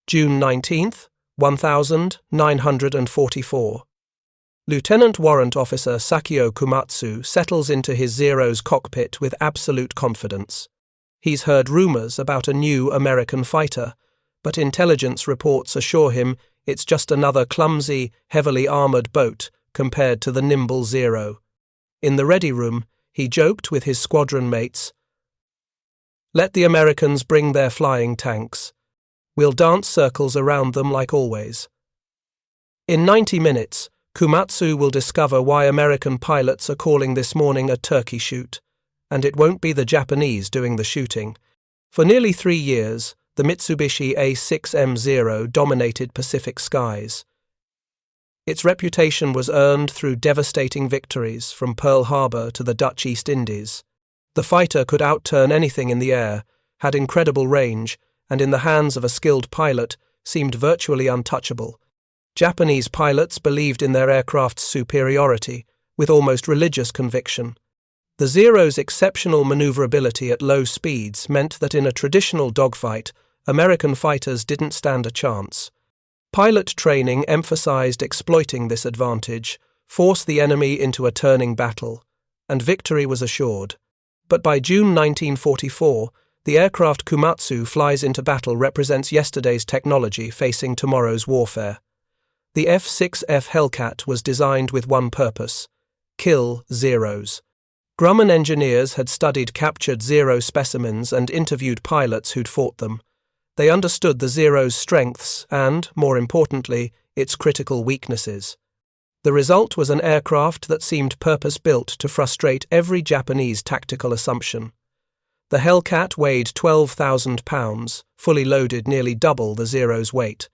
June 19th, 1944. Lieutenant Warrant Officer Sakio Kumatsu settles into his Zero's cockpit with absolute confidence. He's heard rumors about a new American fighter, but intelligence reports assure him it's just another clumsy, heavily armored boat compared to the nimble Zero. In the ready room, he joked with his squadron mates, "Let the Americans bring their flying tanks. We'll dance circles around them like always." In 90 minutes, Kumatsu will discover why American pilots are calling this morning a turkey shoot, and it won't be the Japanese doing the shooting. For nearly 3 years, the Mitsubishi A6M0 dominated Pacific skies. Its reputation was earned through devastating victories from Pearl Harbor to the Dutch East Indies. The fighter could outturn anything in the air, had incredible range, and in the hands of a skilled pilot, seemed virtually untouchable. Japanese pilots believed in their aircraft's superiority, with almost religious conviction. The Zero's exceptional maneuverability at low speeds meant that in a traditional dogfight, American fighters didn't stand a chance. Pilot training emphasized exploiting this advantage, forced the enemy into a turning battle, and victory was assured. But by June 1944, the aircraft Kumatsu flies into battle represents yesterday's technology facing tomorrow's warfare. The F6F Hellcat was designed with one purpose: kill Zeros. Grumman engineers had studied captured Zero specimens and interviewed pilots who'd fought them. They understood the Zero's strengths and, more importantly, its critical weaknesses. The result was an aircraft that seemed purpose-built to frustrate every Japanese tactical assumption. The Hellcat weighed 12,000 pounds, fully loaded nearly double the Zero's weight.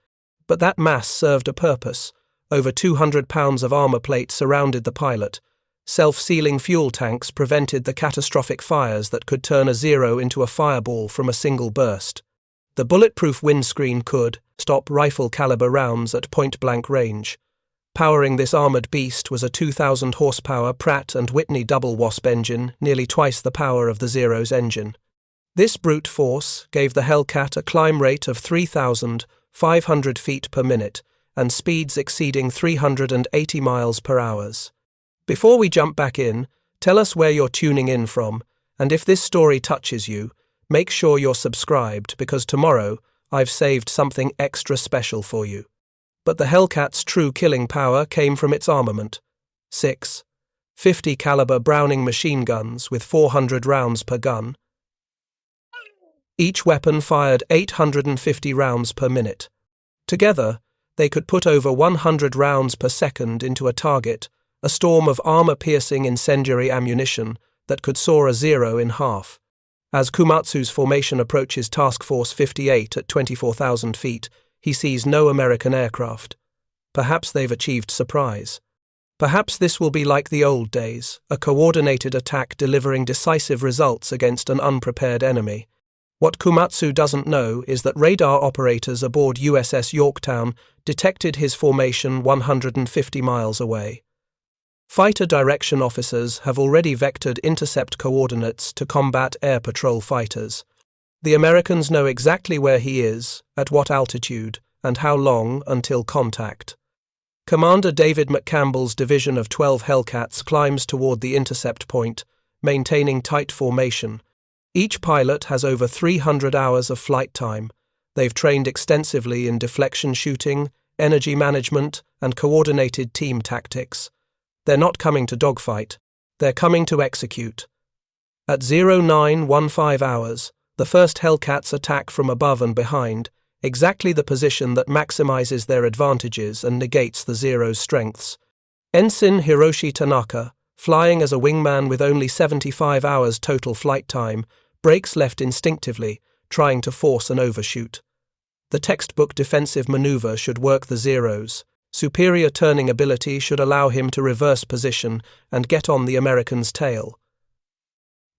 But that mass served a purpose. Over 200 pounds of armor plate surrounded the pilot. Self-sealing fuel tanks prevented the catastrophic fires that could turn a Zero into a fireball from a single burst. The bulletproof windscreen could stop rifle-caliber rounds at point-blank range. Powering this armored beast was a 2,000 horsepower Pratt & Whitney double Wasp engine, nearly twice the power of the Zero's engine. This brute force gave the Hellcat a climb rate of 3,500 feet per minute and speeds exceeding 380 miles per hour. Before we jump back in, tell us where you're tuning in from, and if this story touches you, make sure you're subscribed because tomorrow I've saved something extra special for you. But the Hellcat's true killing power came from its armament. 6 50 caliber Browning machine guns with 400 rounds per gun. Each weapon fired 850 rounds per minute. Together, they could put over 100 rounds per second into a target, a storm of armor-piercing incendiary ammunition that could saw a Zero in half. As Kumatsu's formation approaches Task Force 58 at 24,000 feet, he sees no American aircraft. Perhaps they've achieved surprise. Perhaps this will be like the old days, a coordinated attack delivering decisive results against an unprepared enemy. What Kumatsu doesn't know is that radar operators aboard USS Yorktown detected his formation 150 miles away. Fighter direction officers have already vectored intercept coordinates to combat air patrol fighters. The Americans know exactly where he is, at what altitude, and how long until contact. Commander David McCampbell's division of 12 Hellcats climbs toward the intercept point, maintaining tight formation. Each pilot has over 300 hours of flight time. They've trained extensively in deflection shooting, energy management, and coordinated team tactics. They're not coming to dogfight. They're coming to execute. At 0915 hours, the first Hellcats attack from above and behind, exactly the position that maximizes their advantages and negates the Zero's strengths. Ensign Hiroshi Tanaka, flying as a wingman with only 75 hours total flight time, brakes left instinctively, trying to force an overshoot. The textbook defensive maneuver should work the Zeros. Superior turning ability should allow him to reverse position and get on the American's tail.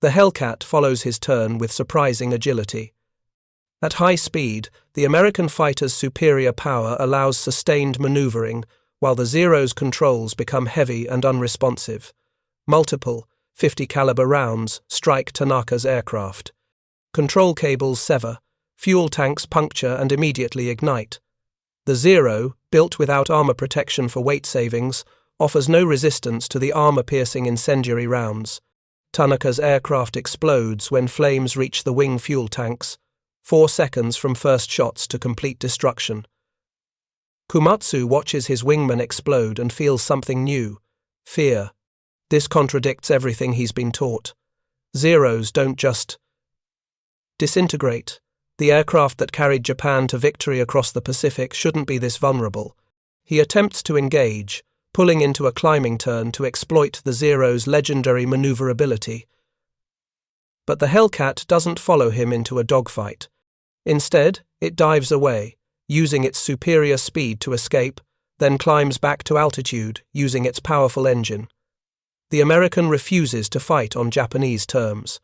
The Hellcat follows his turn with surprising agility. At high speed, the American fighter's superior power allows sustained maneuvering, while the Zero's controls become heavy and unresponsive. Multiple 50 caliber rounds strike Tanaka's aircraft. Control cables sever, Fuel tanks puncture and immediately ignite. The Zero, built without armor protection for weight savings, offers no resistance to the armor-piercing incendiary rounds. Tanaka's aircraft explodes when flames reach the wing fuel tanks, 4 seconds from first shots to complete destruction. Kumatsu watches his wingman explode and feels something new: fear. This contradicts everything he's been taught. Zeros don't just disintegrate. The aircraft that carried Japan to victory across the Pacific shouldn't be this vulnerable. He attempts to engage, pulling into a climbing turn to exploit the Zero's legendary maneuverability. But the Hellcat doesn't follow him into a dogfight. Instead, it dives away, using its superior speed to escape, then climbs back to altitude, using its powerful engine. The American refuses to fight on Japanese terms.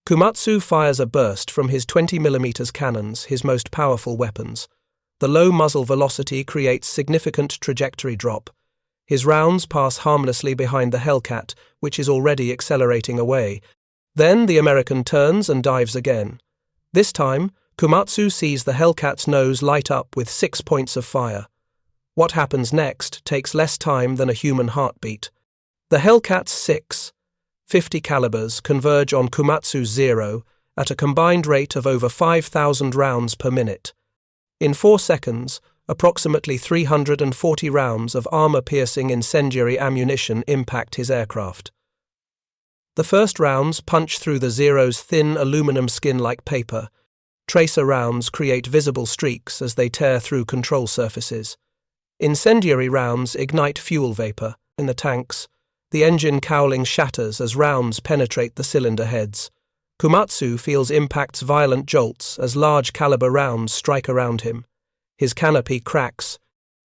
Kumatsu fires a burst from his 20mm cannons, his most powerful weapons. The low muzzle velocity creates significant trajectory drop. His rounds pass harmlessly behind the Hellcat, which is already accelerating away. Then the American turns and dives again. This time, Kumatsu sees the Hellcat's nose light up with 6 points of fire. What happens next takes less time than a human heartbeat. The Hellcat's 6.50 calibers converge on Kumatsu's Zero at a combined rate of over 5,000 rounds per minute. In 4 seconds, approximately 340 rounds of armor-piercing incendiary ammunition impact his aircraft. The first rounds punch through the Zero's thin aluminum skin like paper. Tracer rounds create visible streaks as they tear through control surfaces. Incendiary rounds ignite fuel vapor in the tanks. The engine cowling shatters as rounds penetrate the cylinder heads. Kumatsu feels impact's violent jolts as large caliber rounds strike around him. His canopy cracks.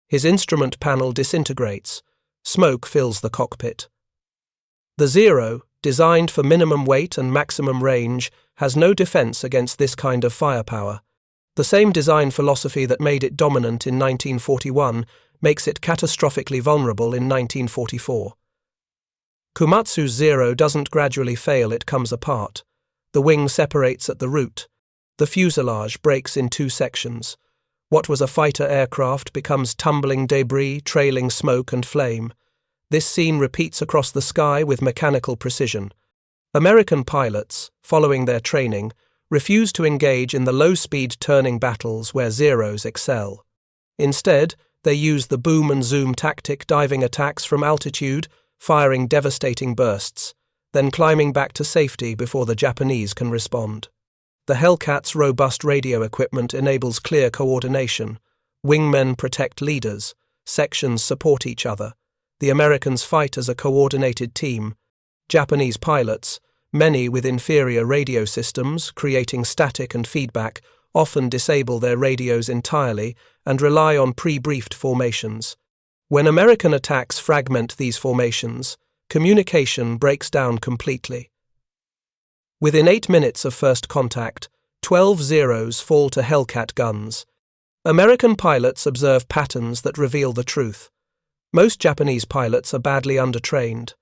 His instrument panel disintegrates. Smoke fills the cockpit. The Zero, designed for minimum weight and maximum range, has no defense against this kind of firepower. The same design philosophy that made it dominant in 1941 makes it catastrophically vulnerable in 1944. Kumatsu's Zero doesn't gradually fail, it comes apart. The wing separates at the root. The fuselage breaks in 2 sections. What was a fighter aircraft becomes tumbling debris, trailing smoke and flame. This scene repeats across the sky with mechanical precision. American pilots, following their training, refuse to engage in the low-speed turning battles where Zeros excel. Instead, they use the boom and zoom tactic, diving attacks from altitude, firing devastating bursts, then climbing back to safety before the Japanese can respond. The Hellcat's robust radio equipment enables clear coordination. Wingmen protect leaders, sections support each other. The Americans fight as a coordinated team. Japanese pilots, many with inferior radio systems, creating static and feedback, often disable their radios entirely and rely on pre-briefed formations. When American attacks fragment these formations, communication breaks down completely. Within 8 minutes of first contact, 12 Zeros fall to Hellcat guns. American pilots observe patterns that reveal the truth. Most Japanese pilots are badly undertrained.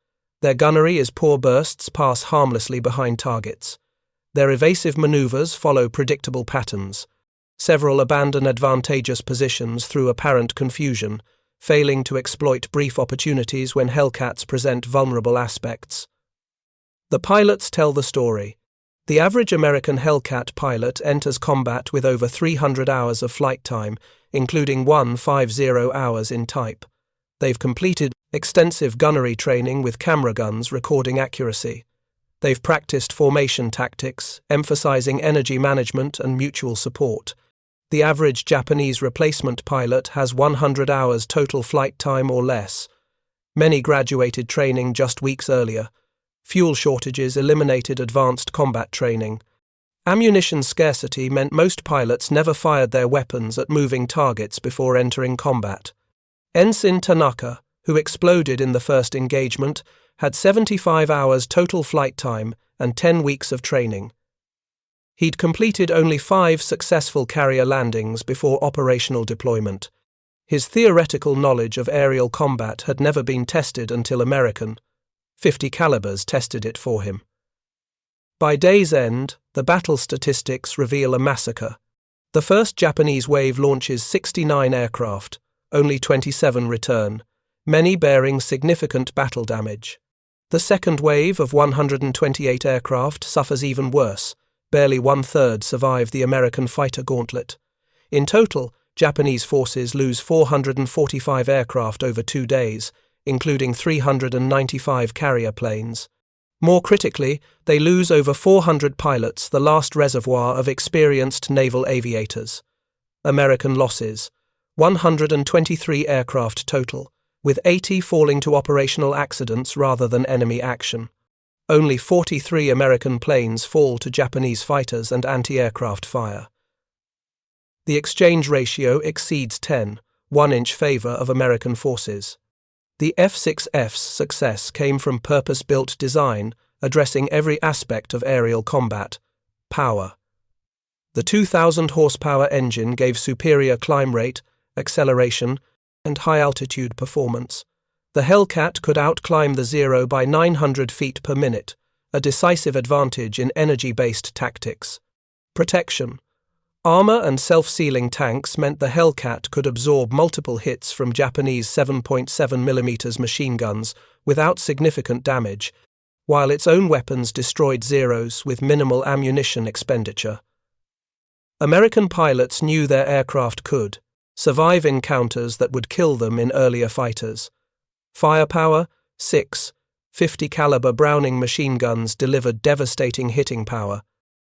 Their gunnery is poor, bursts pass harmlessly behind targets. Their evasive maneuvers follow predictable patterns. Several abandon advantageous positions through apparent confusion, failing to exploit brief opportunities when Hellcats present vulnerable aspects. The pilots tell the story. The average American Hellcat pilot enters combat with over 300 hours of flight time, including 150 hours in type. They've completed extensive gunnery training with camera guns recording accuracy. They've practiced formation tactics, emphasizing energy management and mutual support. The average Japanese replacement pilot has 100 hours total flight time or less. Many graduated training just weeks earlier. Fuel shortages eliminated advanced combat training. Ammunition scarcity meant most pilots never fired their weapons at moving targets before entering combat. Ensign Tanaka, who exploded in the first engagement, had 75 hours total flight time and 10 weeks of training. He'd completed only 5 successful carrier landings before operational deployment. His theoretical knowledge of aerial combat had never been tested until American 50 calibers tested it for him. By day's end, the battle statistics reveal a massacre. The first Japanese wave launches 69 aircraft, only 27 return, many bearing significant battle damage. The second wave of 128 aircraft suffers even worse. Barely one-third survive the American fighter gauntlet. In total, Japanese forces lose 445 aircraft over 2 days, including 395 carrier planes. More critically, they lose over 400 pilots, the last reservoir of experienced naval aviators. American losses: 123 aircraft total, with 80 falling to operational accidents rather than enemy action. Only 43 American planes fall to Japanese fighters and anti-aircraft fire. The exchange ratio exceeds 10, 1 in favor of American forces. The F6F's success came from purpose-built design, addressing every aspect of aerial combat. Power. The 2,000 horsepower engine gave superior climb rate, acceleration, and high-altitude performance. The Hellcat could outclimb the Zero by 900 feet per minute, a decisive advantage in energy-based tactics. Protection. Armor and self-sealing tanks meant the Hellcat could absorb multiple hits from Japanese 7.7mm machine guns without significant damage, while its own weapons destroyed Zeros with minimal ammunition expenditure. American pilots knew their aircraft could survive encounters that would kill them in earlier fighters. Firepower: 6 .50 caliber Browning machine guns delivered devastating hitting power.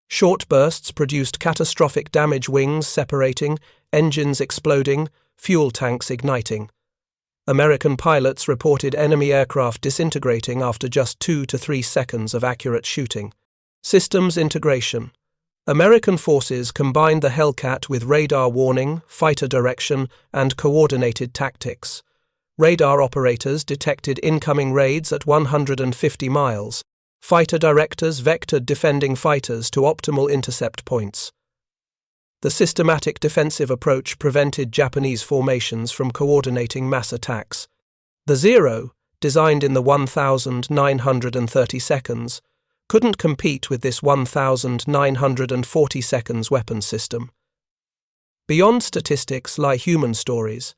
Short bursts produced catastrophic damage, wings separating, engines exploding, fuel tanks igniting. American pilots reported enemy aircraft disintegrating after just 2 to 3 seconds of accurate shooting. Systems integration. American forces combined the Hellcat with radar warning, fighter direction, and coordinated tactics. Radar operators detected incoming raids at 150 miles. Fighter directors vectored defending fighters to optimal intercept points. The systematic defensive approach prevented Japanese formations from coordinating mass attacks. The Zero, designed in the 1,930 seconds, couldn't compete with this 1,940 seconds weapon system. Beyond statistics lie human stories.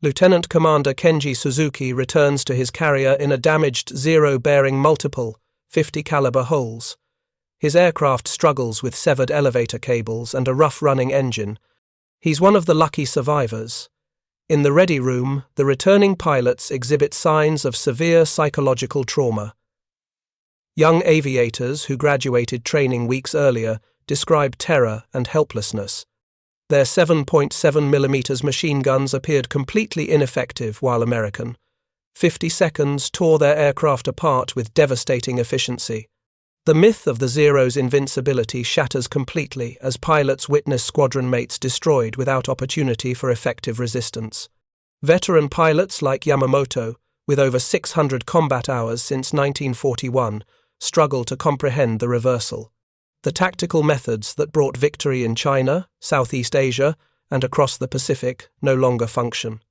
Lieutenant Commander Kenji Suzuki returns to his carrier in a damaged Zero bearing multiple .50 caliber holes. His aircraft struggles with severed elevator cables and a rough-running engine. He's one of the lucky survivors. In the ready room, the returning pilots exhibit signs of severe psychological trauma. Young aviators who graduated training weeks earlier describe terror and helplessness. Their 7.7mm machine guns appeared completely ineffective while American. 50 seconds tore their aircraft apart with devastating efficiency. The myth of the Zero's invincibility shatters completely as pilots witness squadron mates destroyed without opportunity for effective resistance. Veteran pilots like Yamamoto, with over 600 combat hours since 1941, struggle to comprehend the reversal. The tactical methods that brought victory in China, Southeast Asia, and across the Pacific no longer function.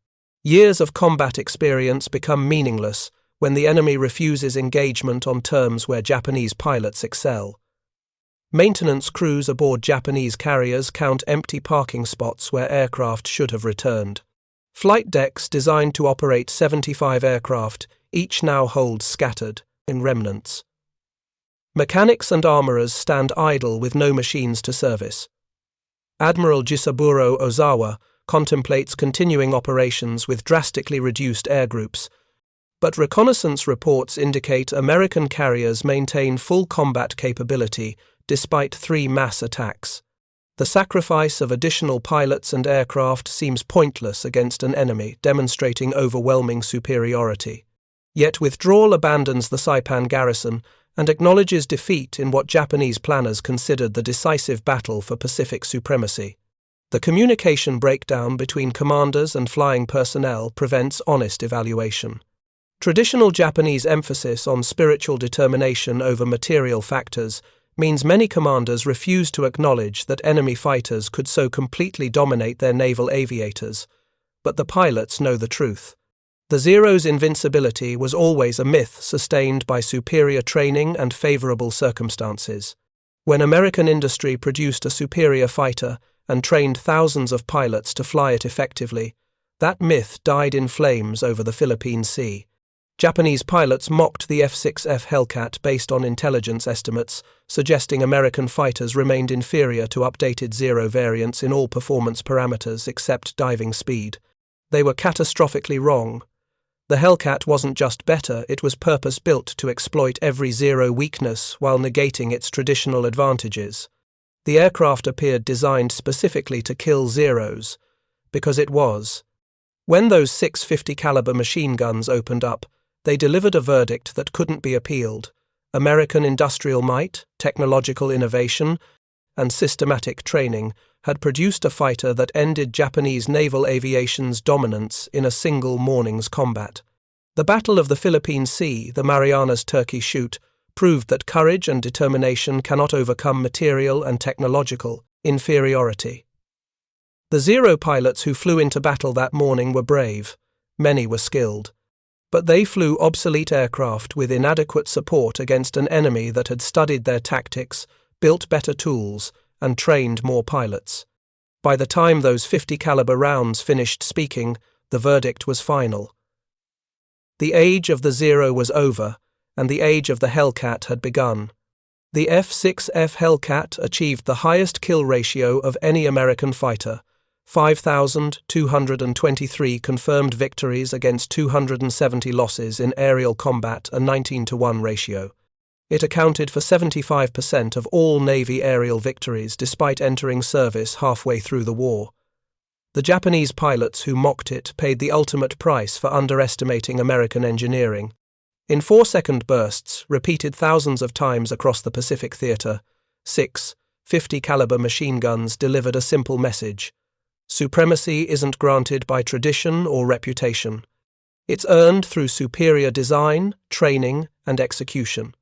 Years of combat experience become meaningless when the enemy refuses engagement on terms where Japanese pilots excel. Maintenance crews aboard Japanese carriers count empty parking spots where aircraft should have returned. Flight decks designed to operate 75 aircraft each now hold scattered in remnants. Mechanics and armourers stand idle with no machines to service. Admiral Jisaburo Ozawa contemplates continuing operations with drastically reduced air groups, but reconnaissance reports indicate American carriers maintain full combat capability despite 3 mass attacks. The sacrifice of additional pilots and aircraft seems pointless against an enemy demonstrating overwhelming superiority. Yet withdrawal abandons the Saipan garrison and acknowledges defeat in what Japanese planners considered the decisive battle for Pacific supremacy. The communication breakdown between commanders and flying personnel prevents honest evaluation. Traditional Japanese emphasis on spiritual determination over material factors means many commanders refuse to acknowledge that enemy fighters could so completely dominate their naval aviators, but the pilots know the truth. The Zero's invincibility was always a myth sustained by superior training and favorable circumstances. When American industry produced a superior fighter and trained thousands of pilots to fly it effectively, that myth died in flames over the Philippine Sea. Japanese pilots mocked the F6F Hellcat based on intelligence estimates, suggesting American fighters remained inferior to updated Zero variants in all performance parameters except diving speed. They were catastrophically wrong. The Hellcat wasn't just better, it was purpose-built to exploit every Zero weakness while negating its traditional advantages. The aircraft appeared designed specifically to kill Zeros, because it was. When those 650 caliber machine guns opened up, they delivered a verdict that couldn't be appealed. American industrial might, technological innovation, and systematic training had produced a fighter that ended Japanese naval aviation's dominance in a single morning's combat. The Battle of the Philippine Sea, the Marianas Turkey Shoot, proved that courage and determination cannot overcome material and technological inferiority. The Zero pilots who flew into battle that morning were brave. Many were skilled. But they flew obsolete aircraft with inadequate support against an enemy that had studied their tactics, built better tools, and trained more pilots. By the time those 50 caliber rounds finished speaking, the verdict was final. The age of the Zero was over, and the age of the Hellcat had begun. The F6F Hellcat achieved the highest kill ratio of any American fighter, 5,223 confirmed victories against 270 losses in aerial combat, a 19-to-1 ratio. It accounted for 75% of all Navy aerial victories despite entering service halfway through the war. The Japanese pilots who mocked it paid the ultimate price for underestimating American engineering. In 4-second bursts, repeated thousands of times across the Pacific Theater, 650 caliber machine guns delivered a simple message. Supremacy isn't granted by tradition or reputation. It's earned through superior design, training, and execution.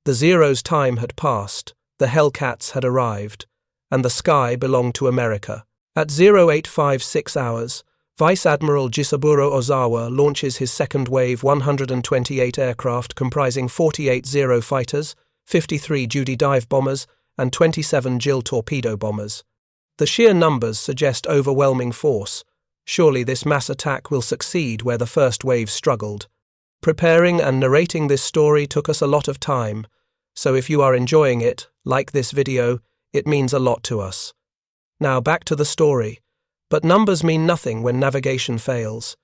The Zero's time had passed, the Hellcats had arrived, and the sky belonged to America. At 0856 hours, Vice Admiral Jisaburo Ozawa launches his second wave 128 aircraft comprising 48 Zero fighters, 53 Judy dive bombers, and 27 Jill torpedo bombers. The sheer numbers suggest overwhelming force. Surely this mass attack will succeed where the first wave struggled. Preparing and narrating this story took us a lot of time, so if you are enjoying it, like this video, it means a lot to us. Now back to the story. But numbers mean nothing when navigation fails.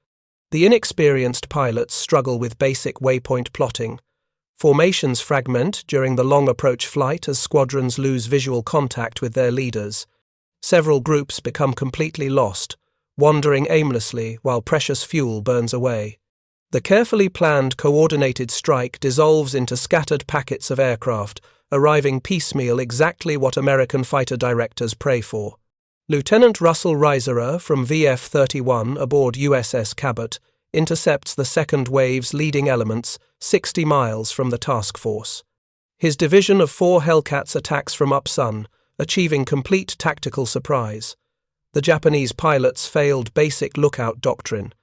The inexperienced pilots struggle with basic waypoint plotting. Formations fragment during the long approach flight as squadrons lose visual contact with their leaders. Several groups become completely lost, wandering aimlessly while precious fuel burns away. The carefully planned, coordinated strike dissolves into scattered packets of aircraft, arriving piecemeal exactly what American fighter directors pray for. Lieutenant Russell Reiserer from VF-31 aboard USS Cabot intercepts the second wave's leading elements 60 miles from the task force. His division of 4 Hellcats attacks from upsun, achieving complete tactical surprise. The Japanese pilots failed basic lookout doctrine.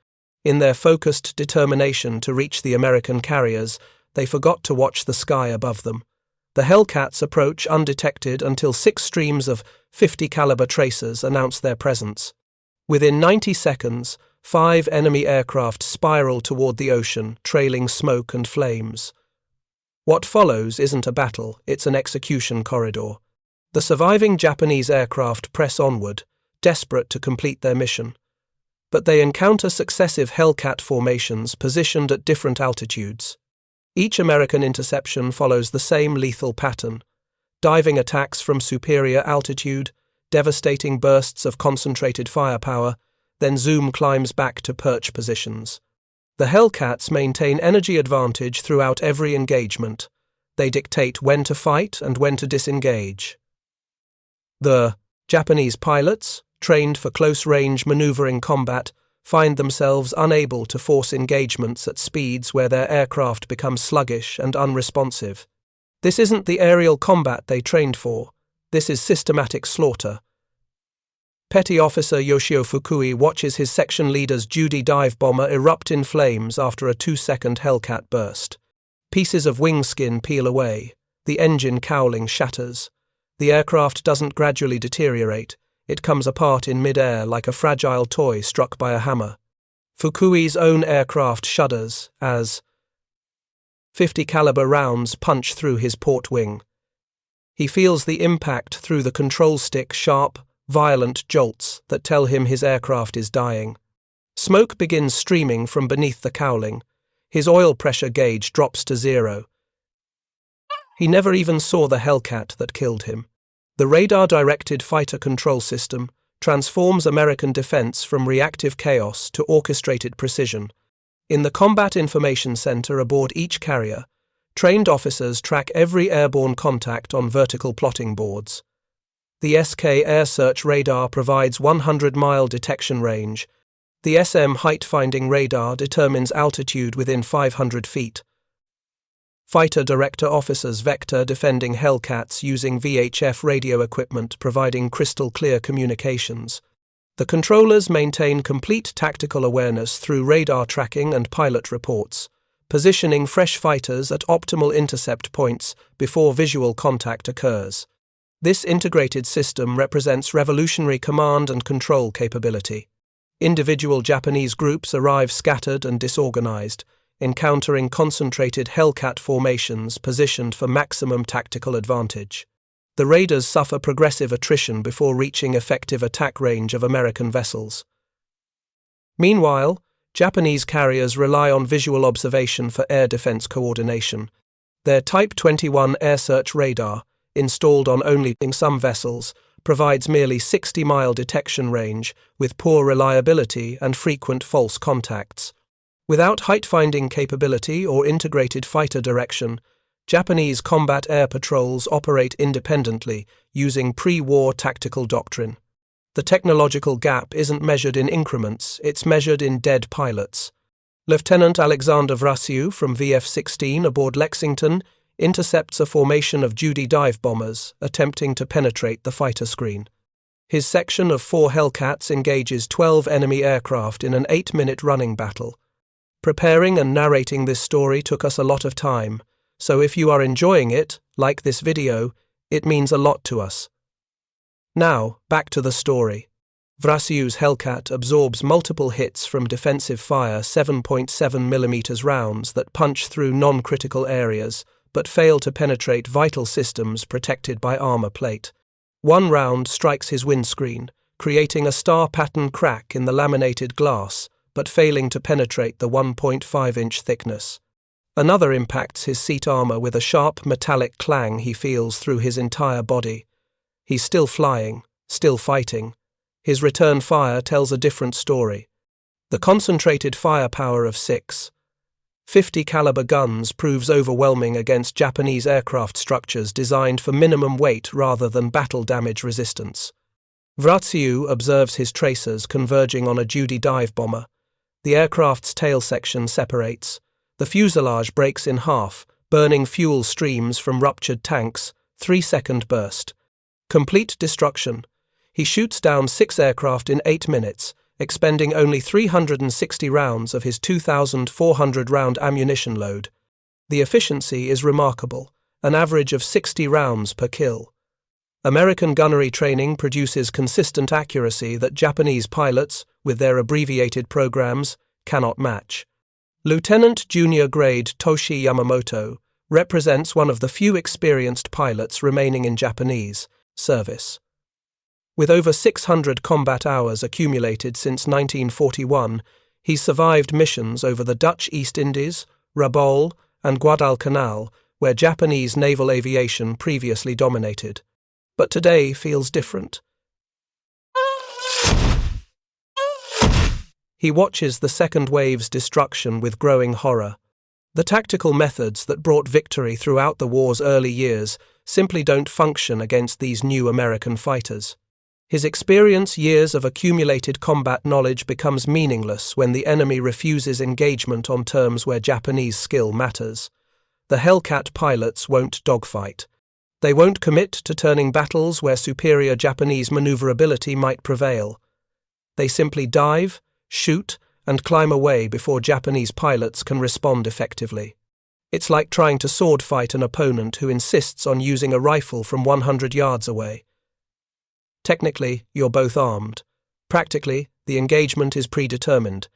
In their focused determination to reach the American carriers, they forgot to watch the sky above them. The Hellcats approach undetected until 6 streams of 50 caliber tracers announce their presence. Within 90 seconds, 5 enemy aircraft spiral toward the ocean, trailing smoke and flames. What follows isn't a battle, it's an execution corridor. The surviving Japanese aircraft press onward, desperate to complete their mission. But they encounter successive Hellcat formations positioned at different altitudes. Each American interception follows the same lethal pattern: diving attacks from superior altitude, devastating bursts of concentrated firepower, then zoom climbs back to perch positions. The Hellcats maintain energy advantage throughout every engagement. They dictate when to fight and when to disengage. The Japanese pilots, trained for close-range maneuvering combat, find themselves unable to force engagements at speeds where their aircraft become sluggish and unresponsive. This isn't the aerial combat they trained for. This is systematic slaughter. Petty Officer Yoshio Fukui watches his section leader's Judy dive bomber erupt in flames after a 2-second Hellcat burst. Pieces of wing skin peel away. The engine cowling shatters. The aircraft doesn't gradually deteriorate. it comes apart in mid-air like a fragile toy struck by a hammer. Fukui's own aircraft shudders as 50 caliber rounds punch through his port wing. He feels the impact through the control stick, sharp, violent jolts that tell him his aircraft is dying. Smoke begins streaming from beneath the cowling. His oil pressure gauge drops to 0. He never even saw the Hellcat that killed him. The radar-directed fighter control system transforms American defense from reactive chaos to orchestrated precision. In the Combat Information Center aboard each carrier, trained officers track every airborne contact on vertical plotting boards. The SK Air Search Radar provides 100-mile detection range. The SM Height-Finding Radar determines altitude within 500 feet. Fighter Director Officers vector defending Hellcats using VHF radio equipment providing crystal-clear communications. The controllers maintain complete tactical awareness through radar tracking and pilot reports, positioning fresh fighters at optimal intercept points before visual contact occurs. This integrated system represents revolutionary command and control capability. Individual Japanese groups arrive scattered and disorganized, encountering concentrated Hellcat formations positioned for maximum tactical advantage. The raiders suffer progressive attrition before reaching effective attack range of American vessels. Meanwhile, Japanese carriers rely on visual observation for air defense coordination. Their Type 21 air search radar, installed on only some vessels, provides merely 60-mile detection range with poor reliability and frequent false contacts. Without height-finding capability or integrated fighter direction, Japanese combat air patrols operate independently using pre-war tactical doctrine. The technological gap isn't measured in increments, it's measured in dead pilots. Lieutenant Alexander Vrasiu from VF-16 aboard Lexington intercepts a formation of Judy dive bombers attempting to penetrate the fighter screen. His section of 4 Hellcats engages 12 enemy aircraft in an 8-minute running battle. Preparing and narrating this story took us a lot of time, so if you are enjoying it, like this video, it means a lot to us. Now, back to the story. Vrasiu's Hellcat absorbs multiple hits from defensive fire 7.7mm rounds that punch through non-critical areas, but fail to penetrate vital systems protected by armor plate. One round strikes his windscreen, creating a star-pattern crack in the laminated glass, but failing to penetrate the 1.5-inch thickness. Another impacts his seat armor with a sharp metallic clang he feels through his entire body. He's still flying, still fighting. His return fire tells a different story. The concentrated firepower of 6.50 caliber guns proves overwhelming against Japanese aircraft structures designed for minimum weight rather than battle damage resistance. Vrasiu observes his tracers converging on a Judy dive bomber. The aircraft's tail section separates. The fuselage breaks in half, burning fuel streams from ruptured tanks, 3-second burst. Complete destruction. He shoots down 6 aircraft in 8 minutes, expending only 360 rounds of his 2,400-round ammunition load. The efficiency is remarkable, an average of 60 rounds per kill. American gunnery training produces consistent accuracy that Japanese pilots, with their abbreviated programs, cannot match. Lieutenant Junior Grade Toshi Yamamoto represents one of the few experienced pilots remaining in Japanese service. With over 600 combat hours accumulated since 1941, he's survived missions over the Dutch East Indies, Rabaul, and Guadalcanal, where Japanese naval aviation previously dominated. But today feels different. He watches the second wave's destruction with growing horror. The tactical methods that brought victory throughout the war's early years simply don't function against these new American fighters. His experience, years of accumulated combat knowledge, becomes meaningless when the enemy refuses engagement on terms where Japanese skill matters. The Hellcat pilots won't dogfight. They won't commit to turning battles where superior Japanese maneuverability might prevail. They simply dive, shoot, and climb away before Japanese pilots can respond effectively. It's like trying to sword fight an opponent who insists on using a rifle from 100 yards away. Technically, you're both armed. Practically, the engagement is predetermined.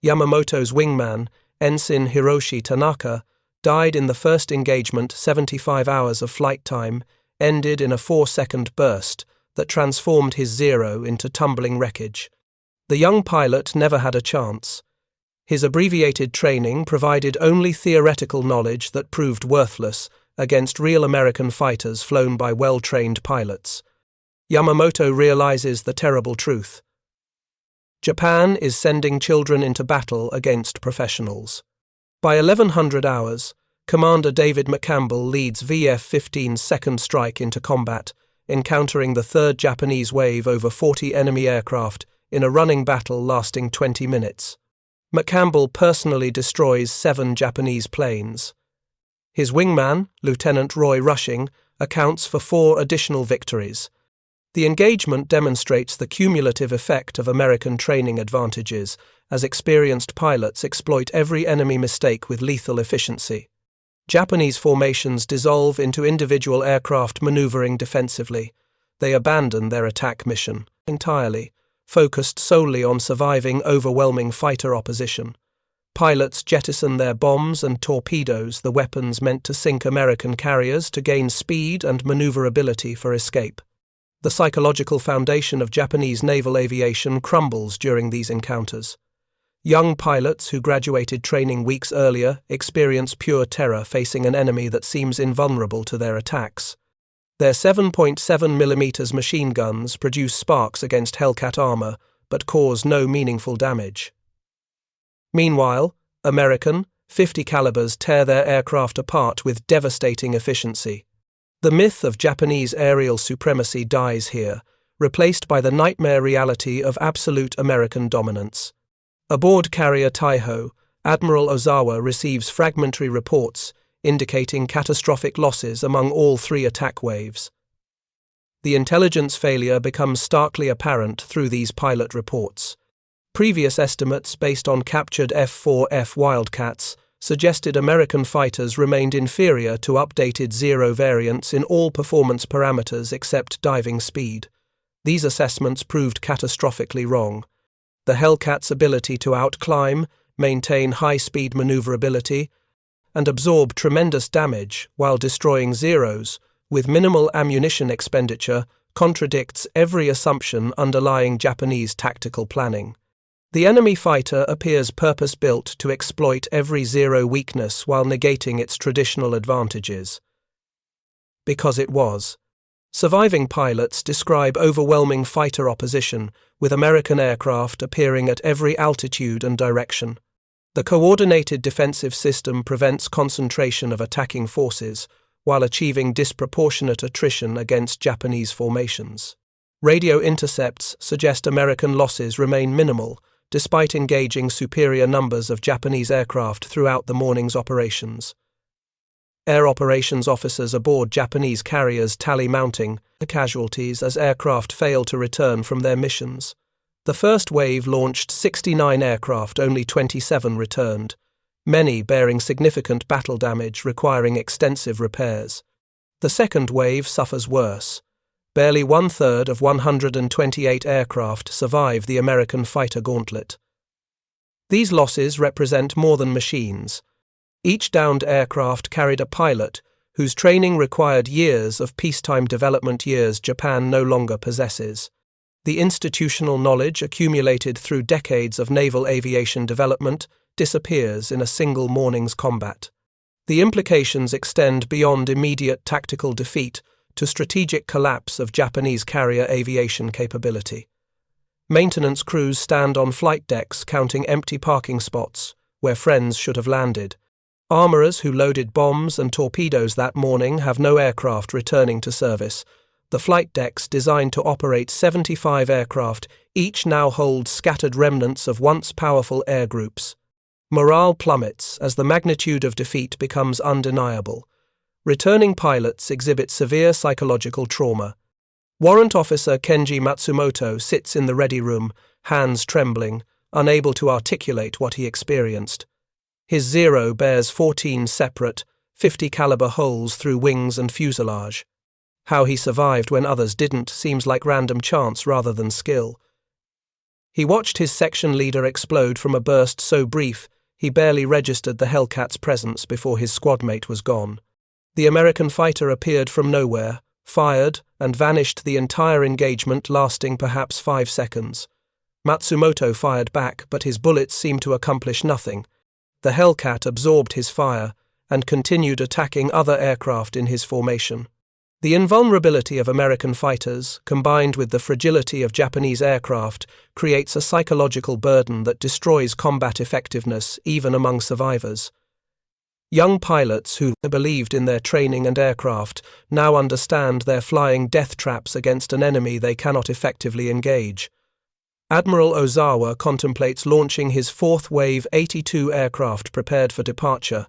Yamamoto's wingman, Ensign Hiroshi Tanaka, died in the first engagement. 75 hours of flight time ended in a 4-second burst that transformed his Zero into tumbling wreckage. The young pilot never had a chance. His abbreviated training provided only theoretical knowledge that proved worthless against real American fighters flown by well-trained pilots. Yamamoto realizes the terrible truth. Japan is sending children into battle against professionals. By 1100 hours, Commander David McCampbell leads VF-15's second strike into combat, encountering the third Japanese wave over 40 enemy aircraft in a running battle lasting 20 minutes. McCampbell personally destroys 7 Japanese planes. His wingman, Lieutenant Roy Rushing, accounts for 4 additional victories. The engagement demonstrates the cumulative effect of American training advantages, as experienced pilots exploit every enemy mistake with lethal efficiency. Japanese formations dissolve into individual aircraft maneuvering defensively. They abandon their attack mission entirely, focused solely on surviving overwhelming fighter opposition. Pilots jettison their bombs and torpedoes, the weapons meant to sink American carriers, to gain speed and maneuverability for escape. The psychological foundation of Japanese naval aviation crumbles during these encounters. Young pilots who graduated training weeks earlier experience pure terror facing an enemy that seems invulnerable to their attacks. Their 7.7mm machine guns produce sparks against Hellcat armor, but cause no meaningful damage. Meanwhile, American .50 calibers tear their aircraft apart with devastating efficiency. The myth of Japanese aerial supremacy dies here, replaced by the nightmare reality of absolute American dominance. Aboard carrier Taiho, Admiral Ozawa receives fragmentary reports indicating catastrophic losses among all 3 attack waves. The intelligence failure becomes starkly apparent through these pilot reports. Previous estimates based on captured F6F Wildcats suggested American fighters remained inferior to updated Zero variants in all performance parameters except diving speed. These assessments proved catastrophically wrong. The Hellcat's ability to outclimb, maintain high-speed maneuverability, and absorb tremendous damage while destroying Zeros with minimal ammunition expenditure contradicts every assumption underlying Japanese tactical planning. The enemy fighter appears purpose-built to exploit every Zero weakness while negating its traditional advantages. Because it was. Surviving pilots describe overwhelming fighter opposition, with American aircraft appearing at every altitude and direction. The coordinated defensive system prevents concentration of attacking forces, while achieving disproportionate attrition against Japanese formations. Radio intercepts suggest American losses remain minimal, despite engaging superior numbers of Japanese aircraft throughout the morning's operations. Air operations officers aboard Japanese carriers tally mounting casualties as aircraft fail to return from their missions. The first wave launched 69 aircraft, only 27 returned, many bearing significant battle damage requiring extensive repairs. The second wave suffers worse. Barely 1/3 of 128 aircraft survive the American fighter gauntlet. These losses represent more than machines. Each downed aircraft carried a pilot whose training required years of peacetime development, years Japan no longer possesses. The institutional knowledge accumulated through decades of naval aviation development disappears in a single morning's combat. The implications extend beyond immediate tactical defeat to strategic collapse of Japanese carrier aviation capability. Maintenance crews stand on flight decks counting empty parking spots where friends should have landed. Armourers who loaded bombs and torpedoes that morning have no aircraft returning to service. The flight decks, designed to operate 75 aircraft, each now hold scattered remnants of once powerful air groups. Morale plummets as the magnitude of defeat becomes undeniable. Returning pilots exhibit severe psychological trauma. Warrant Officer Kenji Matsumoto sits in the ready room, hands trembling, unable to articulate what he experienced. His Zero bears 14 separate, .50 caliber holes through wings and fuselage. How he survived when others didn't seems like random chance rather than skill. He watched his section leader explode from a burst so brief he barely registered the Hellcat's presence before his squadmate was gone. The American fighter appeared from nowhere, fired, and vanished, the entire engagement lasting perhaps 5 seconds. Matsumoto fired back, but his bullets seemed to accomplish nothing. The Hellcat absorbed his fire and continued attacking other aircraft in his formation. The invulnerability of American fighters, combined with the fragility of Japanese aircraft, creates a psychological burden that destroys combat effectiveness even among survivors. Young pilots who believed in their training and aircraft now understand they're flying death traps against an enemy they cannot effectively engage. Admiral Ozawa contemplates launching his fourth Wave 82 aircraft prepared for departure,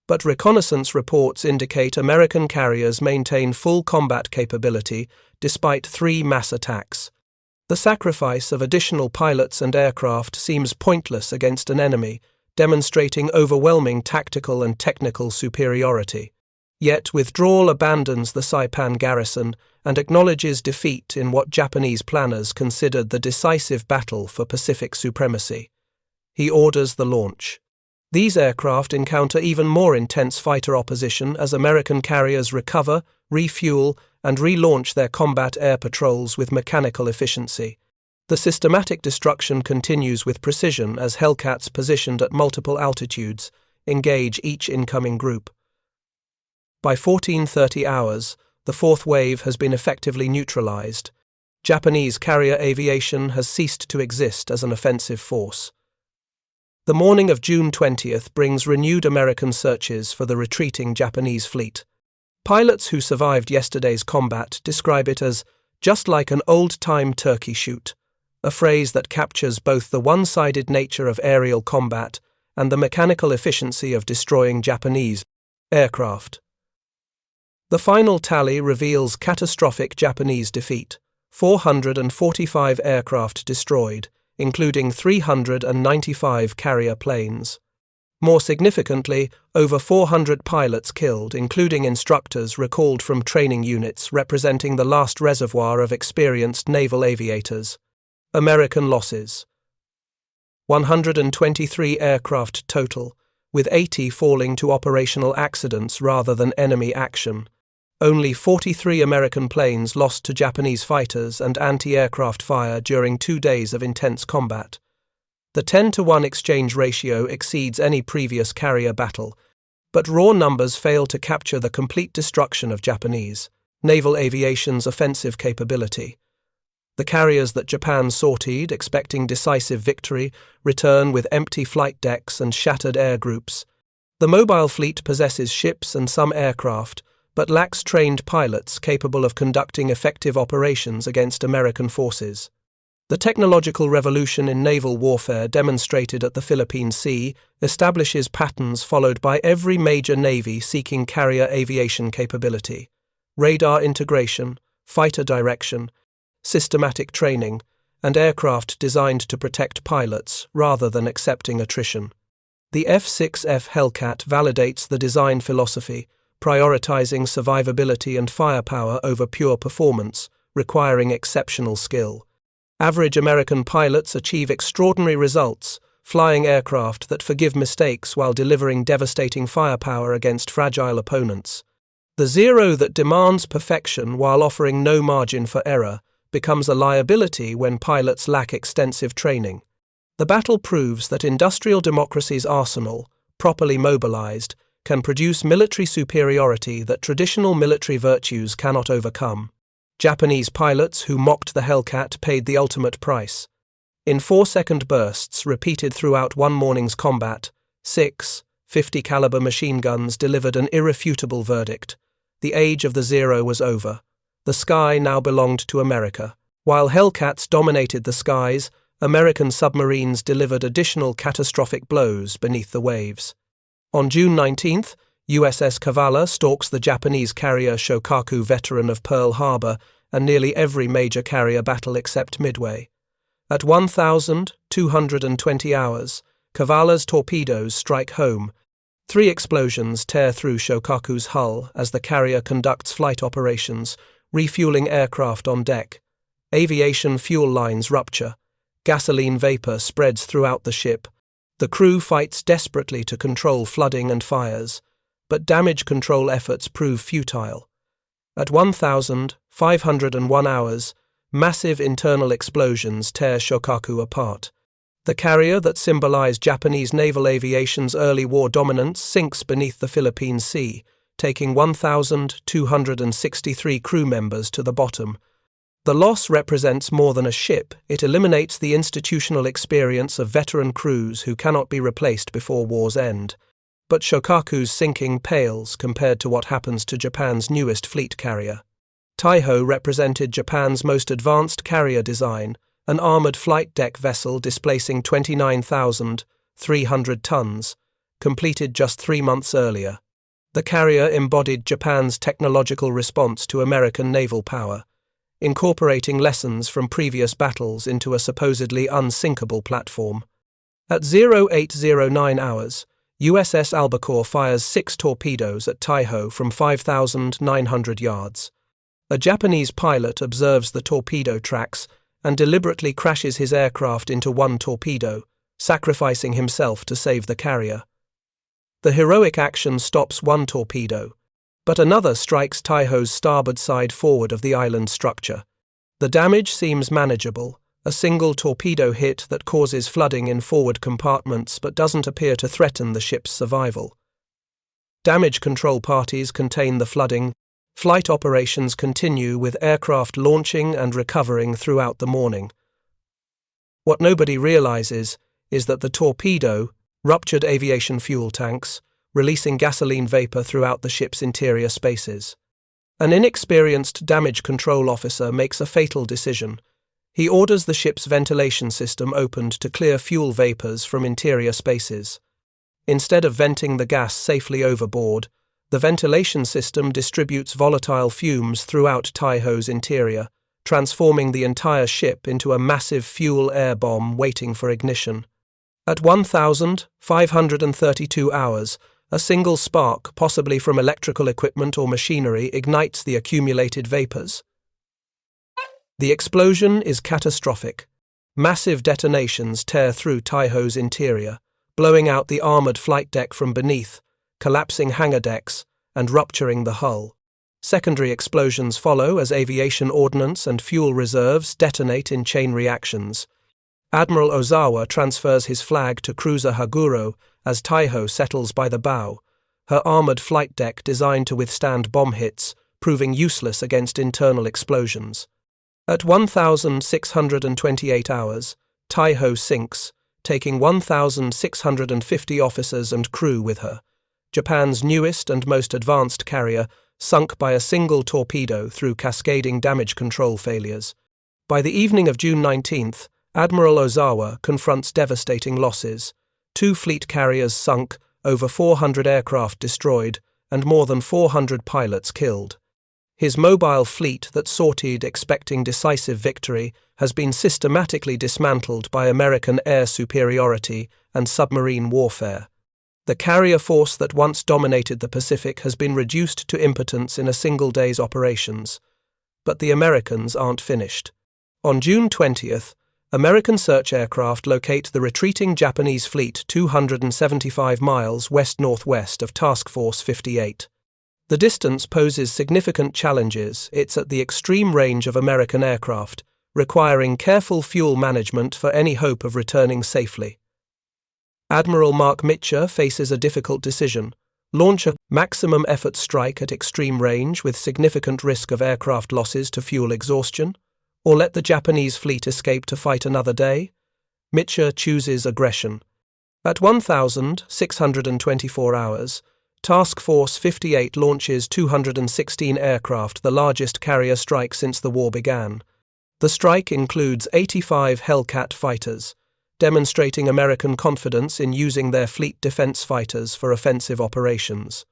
but reconnaissance reports indicate American carriers maintain full combat capability despite 3 mass attacks. The sacrifice of additional pilots and aircraft seems pointless against an enemy, demonstrating overwhelming tactical and technical superiority. Yet withdrawal abandons the Saipan garrison and acknowledges defeat in what Japanese planners considered the decisive battle for Pacific supremacy. He orders the launch. These aircraft encounter even more intense fighter opposition as American carriers recover, refuel, and relaunch their combat air patrols with mechanical efficiency. The systematic destruction continues with precision as Hellcats positioned at multiple altitudes engage each incoming group. By 14:30 hours, the fourth wave has been effectively neutralized. Japanese carrier aviation has ceased to exist as an offensive force. The morning of June 20th brings renewed American searches for the retreating Japanese fleet. Pilots who survived yesterday's combat describe it as just like an old-time turkey shoot, a phrase that captures both the one-sided nature of aerial combat and the mechanical efficiency of destroying Japanese aircraft. The final tally reveals catastrophic Japanese defeat: 445 aircraft destroyed, including 395 carrier planes. More significantly, over 400 pilots killed, including instructors recalled from training units representing the last reservoir of experienced naval aviators. American losses: 123 aircraft total, with 80 falling to operational accidents rather than enemy action. Only 43 American planes lost to Japanese fighters and anti-aircraft fire during 2 days of intense combat. The 10-to-1 exchange ratio exceeds any previous carrier battle, but raw numbers fail to capture the complete destruction of Japanese naval aviation's offensive capability. The carriers that Japan sortied, expecting decisive victory, return with empty flight decks and shattered air groups. The mobile fleet possesses ships and some aircraft, but lacks trained pilots capable of conducting effective operations against American forces. The technological revolution in naval warfare demonstrated at the Philippine Sea establishes patterns followed by every major navy seeking carrier aviation capability: radar integration, fighter direction, systematic training, and aircraft designed to protect pilots rather than accepting attrition. The F6F Hellcat validates the design philosophy, prioritizing survivability and firepower over pure performance, requiring exceptional skill. Average American pilots achieve extraordinary results, flying aircraft that forgive mistakes while delivering devastating firepower against fragile opponents. The zero that demands perfection while offering no margin for error becomes a liability when pilots lack extensive training. The battle proves that industrial democracy's arsenal, properly mobilized, can produce military superiority that traditional military virtues cannot overcome. Japanese pilots who mocked the Hellcat paid the ultimate price. In 4-second bursts repeated throughout one morning's combat, 6 50-caliber machine guns delivered an irrefutable verdict. The age of the zero was over. The sky now belonged to America. While Hellcats dominated the skies, American submarines delivered additional catastrophic blows beneath the waves. On June 19th, USS Kavala stalks the Japanese carrier Shokaku, veteran of Pearl Harbor and nearly every major carrier battle except Midway. At 1,220 hours, Kavala's torpedoes strike home. 3 explosions tear through Shokaku's hull as the carrier conducts flight operations, refueling aircraft on deck. Aviation fuel lines rupture. Gasoline vapor spreads throughout the ship. The crew fights desperately to control flooding and fires, but damage control efforts prove futile. At 1,501 hours, massive internal explosions tear Shokaku apart. The carrier that symbolized Japanese naval aviation's early war dominance sinks beneath the Philippine Sea, taking 1,263 crew members to the bottom. The loss represents more than a ship. It eliminates the institutional experience of veteran crews who cannot be replaced before war's end. But Shokaku's sinking pales compared to what happens to Japan's newest fleet carrier. Taiho represented Japan's most advanced carrier design, an armored flight deck vessel displacing 29,300 tons, completed just 3 months earlier. The carrier embodied Japan's technological response to American naval power, incorporating lessons from previous battles into a supposedly unsinkable platform. At 0809 hours, USS Albacore fires 6 torpedoes at Taiho from 5,900 yards. A Japanese pilot observes the torpedo tracks and deliberately crashes his aircraft into one torpedo, sacrificing himself to save the carrier. The heroic action stops one torpedo, but another strikes Taiho's starboard side forward of the island structure. The damage seems manageable, a single torpedo hit that causes flooding in forward compartments but doesn't appear to threaten the ship's survival. Damage control parties contain the flooding. Flight operations continue with aircraft launching and recovering throughout the morning. What nobody realizes is that the torpedo ruptured aviation fuel tanks, releasing gasoline vapor throughout the ship's interior spaces. An inexperienced damage control officer makes a fatal decision. He orders the ship's ventilation system opened to clear fuel vapors from interior spaces. Instead of venting the gas safely overboard, the ventilation system distributes volatile fumes throughout Taiho's interior, transforming the entire ship into a massive fuel-air bomb waiting for ignition. At 1,532 hours, a single spark, possibly from electrical equipment or machinery, ignites the accumulated vapors. The explosion is catastrophic. Massive detonations tear through Taiho's interior, blowing out the armored flight deck from beneath, collapsing hangar decks, and rupturing the hull. Secondary explosions follow as aviation ordnance and fuel reserves detonate in chain reactions. Admiral Ozawa transfers his flag to cruiser Haguro as Taiho settles by the bow, her armored flight deck designed to withstand bomb hits, proving useless against internal explosions. At 1,628 hours, Taiho sinks, taking 1,650 officers and crew with her. Japan's newest and most advanced carrier sunk by a single torpedo through cascading damage control failures. By the evening of June 19th, Admiral Ozawa confronts devastating losses. 2 fleet carriers sunk, over 400 aircraft destroyed, and more than 400 pilots killed. His mobile fleet that sortied expecting decisive victory has been systematically dismantled by American air superiority and submarine warfare. The carrier force that once dominated the Pacific has been reduced to impotence in a single day's operations. But the Americans aren't finished. On June 20th, American search aircraft locate the retreating Japanese fleet 275 miles west-northwest of Task Force 58. The distance poses significant challenges. It's at the extreme range of American aircraft, requiring careful fuel management for any hope of returning safely. Admiral Mark Mitcher faces a difficult decision: launch a maximum effort strike at extreme range with significant risk of aircraft losses to fuel exhaustion, or let the Japanese fleet escape to fight another day? Mitcher chooses aggression. At 1,624 hours, Task Force 58 launches 216 aircraft, the largest carrier strike since the war began. The strike includes 85 Hellcat fighters, demonstrating American confidence in using their fleet defense fighters for offensive operations.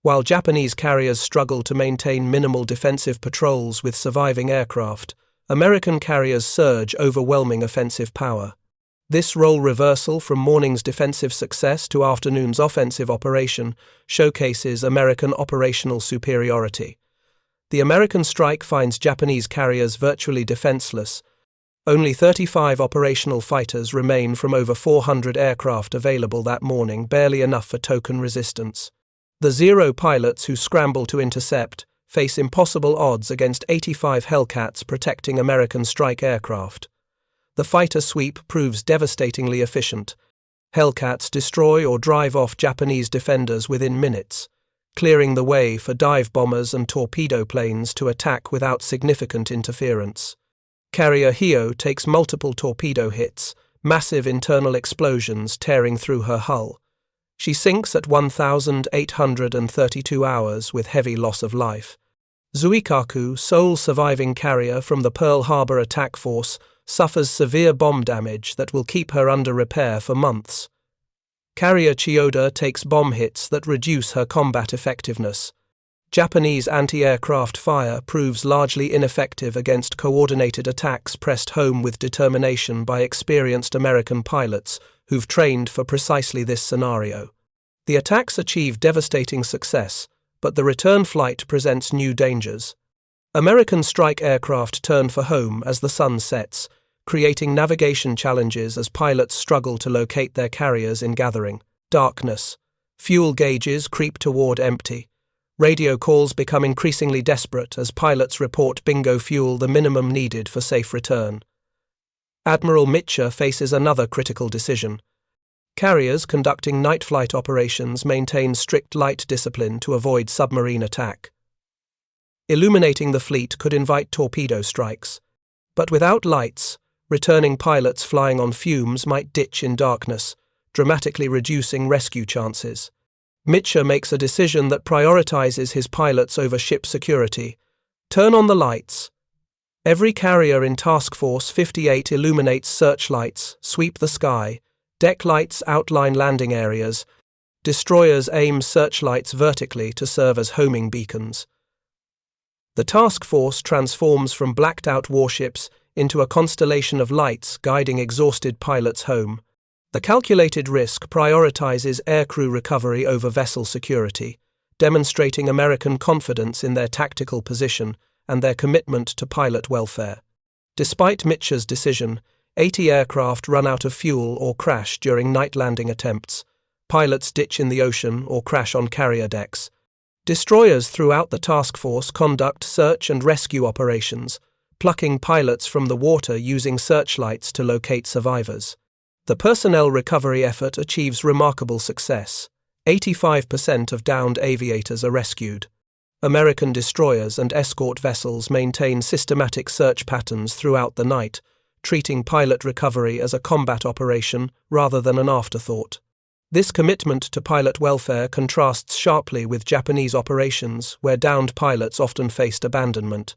While Japanese carriers struggle to maintain minimal defensive patrols with surviving aircraft, American carriers surge overwhelming offensive power. This role reversal from morning's defensive success to afternoon's offensive operation showcases American operational superiority. The American strike finds Japanese carriers virtually defenseless. Only 35 operational fighters remain from over 400 aircraft available that morning, barely enough for token resistance. The Zero pilots who scramble to intercept face impossible odds against 85 Hellcats protecting American strike aircraft. The fighter sweep proves devastatingly efficient. Hellcats destroy or drive off Japanese defenders within minutes, clearing the way for dive bombers and torpedo planes to attack without significant interference. Carrier Hio takes multiple torpedo hits, massive internal explosions tearing through her hull. She sinks at 1,832 hours with heavy loss of life. Zuikaku, sole surviving carrier from the Pearl Harbor attack force, suffers severe bomb damage that will keep her under repair for months. Carrier Chiyoda takes bomb hits that reduce her combat effectiveness. Japanese anti-aircraft fire proves largely ineffective against coordinated attacks pressed home with determination by experienced American pilots who've trained for precisely this scenario. The attacks achieve devastating success, but the return flight presents new dangers. American strike aircraft turn for home as the sun sets, creating navigation challenges as pilots struggle to locate their carriers in gathering darkness. Fuel gauges creep toward empty. Radio calls become increasingly desperate as pilots report bingo fuel the minimum needed for safe return. Admiral Mitcher faces another critical decision. Carriers conducting night flight operations maintain strict light discipline to avoid submarine attack. Illuminating the fleet could invite torpedo strikes. But without lights, returning pilots flying on fumes might ditch in darkness, dramatically reducing rescue chances. Mitcher makes a decision that prioritizes his pilots over ship security. Turn on the lights. Every carrier in Task Force 58 illuminates searchlights, sweep the sky. Deck lights outline landing areas. Destroyers aim searchlights vertically to serve as homing beacons. The task force transforms from blacked-out warships into a constellation of lights guiding exhausted pilots home. The calculated risk prioritizes aircrew recovery over vessel security, demonstrating American confidence in their tactical position and their commitment to pilot welfare. Despite Mitcher's decision, 80 aircraft run out of fuel or crash during night landing attempts. Pilots ditch in the ocean or crash on carrier decks. Destroyers throughout the task force conduct search and rescue operations, plucking pilots from the water using searchlights to locate survivors. The personnel recovery effort achieves remarkable success. 85% of downed aviators are rescued. American destroyers and escort vessels maintain systematic search patterns throughout the night, treating pilot recovery as a combat operation rather than an afterthought. This commitment to pilot welfare contrasts sharply with Japanese operations where downed pilots often faced abandonment.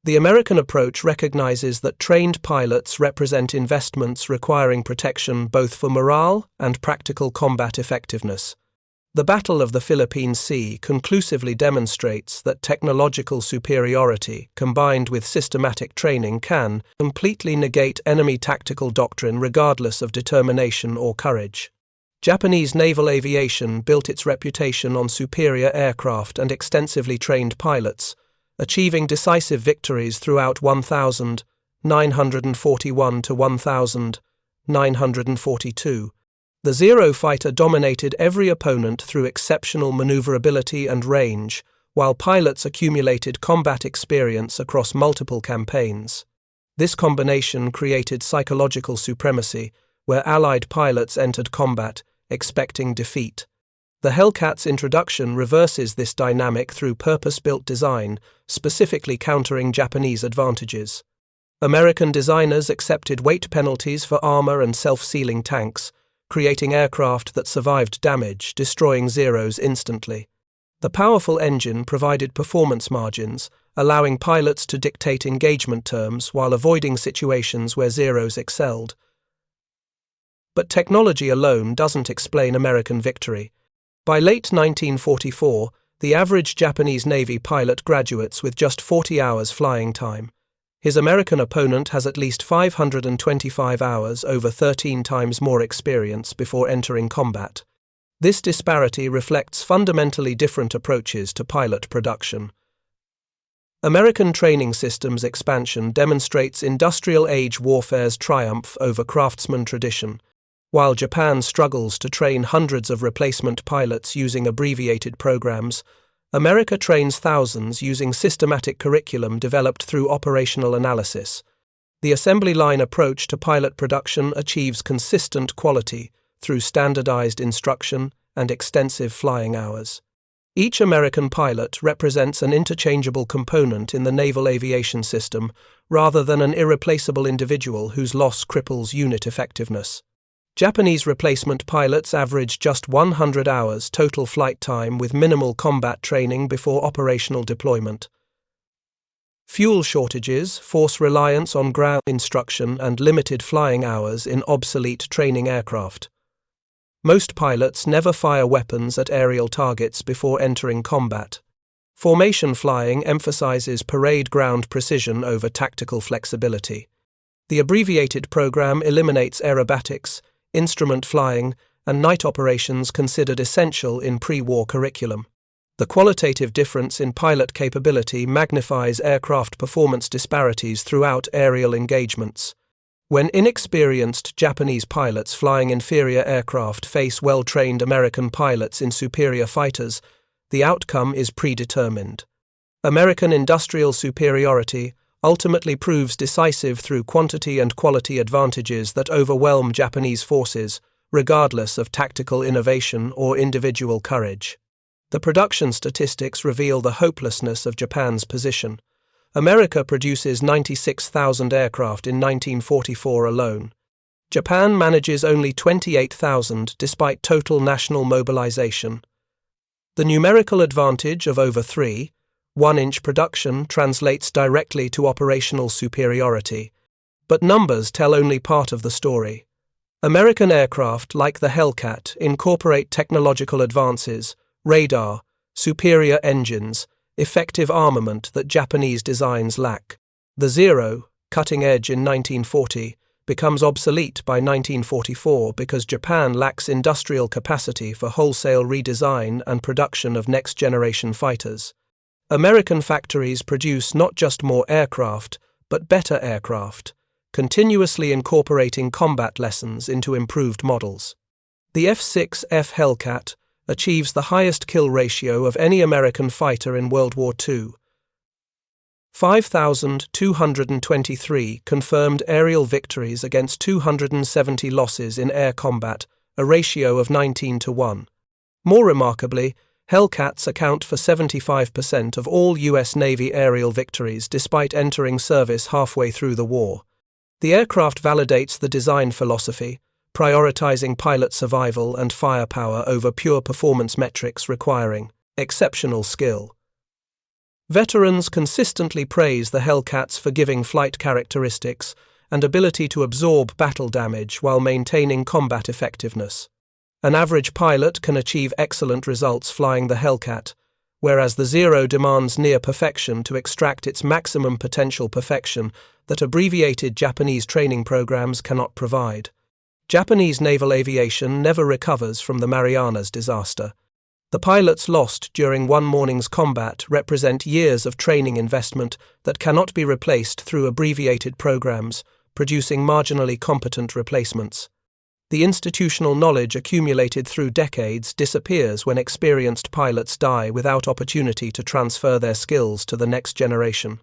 The American approach recognizes that trained pilots represent investments requiring protection both for morale and practical combat effectiveness. The Battle of the Philippine Sea conclusively demonstrates that technological superiority combined with systematic training can completely negate enemy tactical doctrine regardless of determination or courage. Japanese naval aviation built its reputation on superior aircraft and extensively trained pilots, achieving decisive victories throughout 1941 to 1942. The Zero fighter dominated every opponent through exceptional maneuverability and range, while pilots accumulated combat experience across multiple campaigns. This combination created psychological supremacy, where Allied pilots entered combat, expecting defeat. The Hellcat's introduction reverses this dynamic through purpose-built design, specifically countering Japanese advantages. American designers accepted weight penalties for armor and self-sealing tanks, creating aircraft that survived damage, destroying Zeros instantly. The powerful engine provided performance margins, allowing pilots to dictate engagement terms while avoiding situations where Zeros excelled. But technology alone doesn't explain American victory. By late 1944, the average Japanese Navy pilot graduates with just 40 hours flying time. His American opponent has at least 525 hours, over 13 times more experience, before entering combat. This disparity reflects fundamentally different approaches to pilot production. American training systems expansion demonstrates industrial-age warfare's triumph over craftsman tradition, while Japan struggles to train hundreds of replacement pilots using abbreviated programs. America trains thousands using systematic curriculum developed through operational analysis. The assembly line approach to pilot production achieves consistent quality through standardized instruction and extensive flying hours. Each American pilot represents an interchangeable component in the naval aviation system rather than an irreplaceable individual whose loss cripples unit effectiveness. Japanese replacement pilots average just 100 hours total flight time with minimal combat training before operational deployment. Fuel shortages force reliance on ground instruction and limited flying hours in obsolete training aircraft. Most pilots never fire weapons at aerial targets before entering combat. Formation flying emphasizes parade ground precision over tactical flexibility. The abbreviated program eliminates aerobatics, instrument flying, and night operations considered essential in pre-war curriculum. The qualitative difference in pilot capability magnifies aircraft performance disparities throughout aerial engagements. When inexperienced Japanese pilots flying inferior aircraft face well-trained American pilots in superior fighters, the outcome is predetermined. American industrial superiority ultimately proves decisive through quantity and quality advantages that overwhelm Japanese forces, regardless of tactical innovation or individual courage. The production statistics reveal the hopelessness of Japan's position. America produces 96,000 aircraft in 1944 alone. Japan manages only 28,000 despite total national mobilization. The numerical advantage of over 1-inch production translates directly to operational superiority, but numbers tell only part of the story. American aircraft, like the Hellcat, incorporate technological advances, radar, superior engines, effective armament that Japanese designs lack. The Zero, cutting edge in 1940, becomes obsolete by 1944 because Japan lacks industrial capacity for wholesale redesign and production of next-generation fighters. American factories produce not just more aircraft, but better aircraft, continuously incorporating combat lessons into improved models. The F6F Hellcat achieves the highest kill ratio of any American fighter in World War II. 5,223 confirmed aerial victories against 270 losses in air combat, a ratio of 19-1. More remarkably, Hellcats account for 75% of all U.S. Navy aerial victories despite entering service halfway through the war. The aircraft validates the design philosophy, prioritizing pilot survival and firepower over pure performance metrics requiring exceptional skill. Veterans consistently praise the Hellcat's forgiving flight characteristics and ability to absorb battle damage while maintaining combat effectiveness. An average pilot can achieve excellent results flying the Hellcat, whereas the Zero demands near perfection to extract its maximum potential perfection that abbreviated Japanese training programs cannot provide. Japanese naval aviation never recovers from the Marianas disaster. The pilots lost during one morning's combat represent years of training investment that cannot be replaced through abbreviated programs, producing marginally competent replacements. The institutional knowledge accumulated through decades disappears when experienced pilots die without opportunity to transfer their skills to the next generation.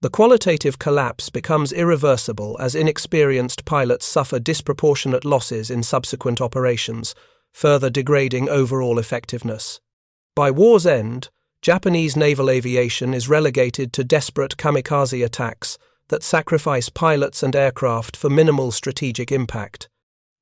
The qualitative collapse becomes irreversible as inexperienced pilots suffer disproportionate losses in subsequent operations, further degrading overall effectiveness. By war's end, Japanese naval aviation is relegated to desperate kamikaze attacks that sacrifice pilots and aircraft for minimal strategic impact.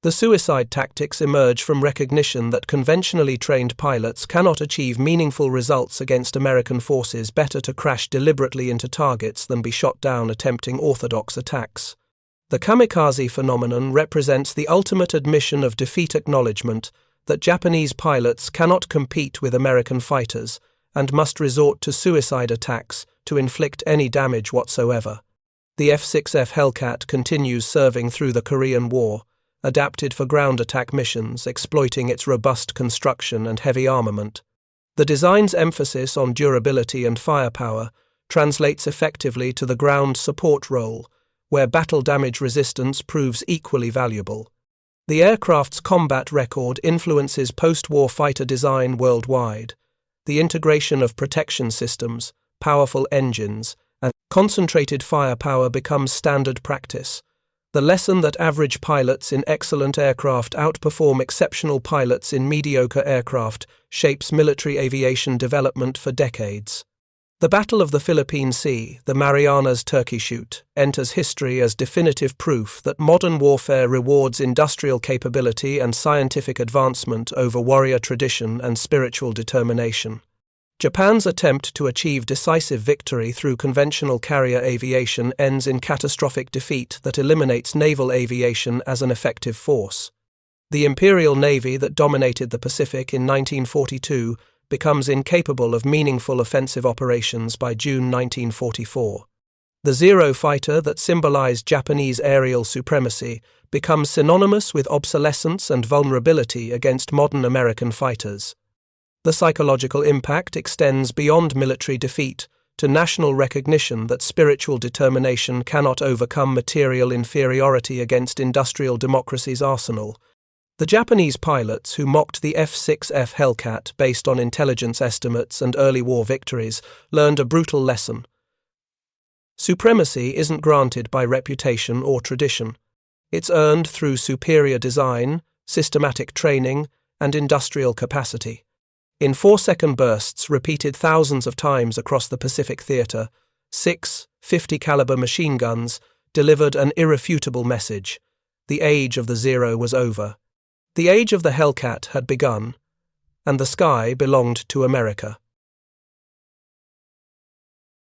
The suicide tactics emerge from recognition that conventionally trained pilots cannot achieve meaningful results against American forces. Better to crash deliberately into targets than be shot down attempting orthodox attacks. The kamikaze phenomenon represents the ultimate admission of defeat, acknowledgement that Japanese pilots cannot compete with American fighters and must resort to suicide attacks to inflict any damage whatsoever. The F6F Hellcat continues serving through the Korean War, adapted for ground attack missions, exploiting its robust construction and heavy armament. The design's emphasis on durability and firepower translates effectively to the ground support role, where battle damage resistance proves equally valuable. The aircraft's combat record influences post-war fighter design worldwide. The integration of protection systems, powerful engines, and concentrated firepower becomes standard practice. The lesson that average pilots in excellent aircraft outperform exceptional pilots in mediocre aircraft shapes military aviation development for decades. The Battle of the Philippine Sea, the Marianas Turkey Shoot, enters history as definitive proof that modern warfare rewards industrial capability and scientific advancement over warrior tradition and spiritual determination. Japan's attempt to achieve decisive victory through conventional carrier aviation ends in catastrophic defeat that eliminates naval aviation as an effective force. The Imperial Navy that dominated the Pacific in 1942 becomes incapable of meaningful offensive operations by June 1944. The Zero fighter that symbolized Japanese aerial supremacy becomes synonymous with obsolescence and vulnerability against modern American fighters. The psychological impact extends beyond military defeat to national recognition that spiritual determination cannot overcome material inferiority against industrial democracy's arsenal. The Japanese pilots who mocked the F6F Hellcat based on intelligence estimates and early war victories learned a brutal lesson. Supremacy isn't granted by reputation or tradition. It's earned through superior design, systematic training, and industrial capacity. In 4-second bursts repeated thousands of times across the Pacific Theater, 6 50-caliber machine guns delivered an irrefutable message. The age of the Zero was over. The age of the Hellcat had begun, and the sky belonged to America.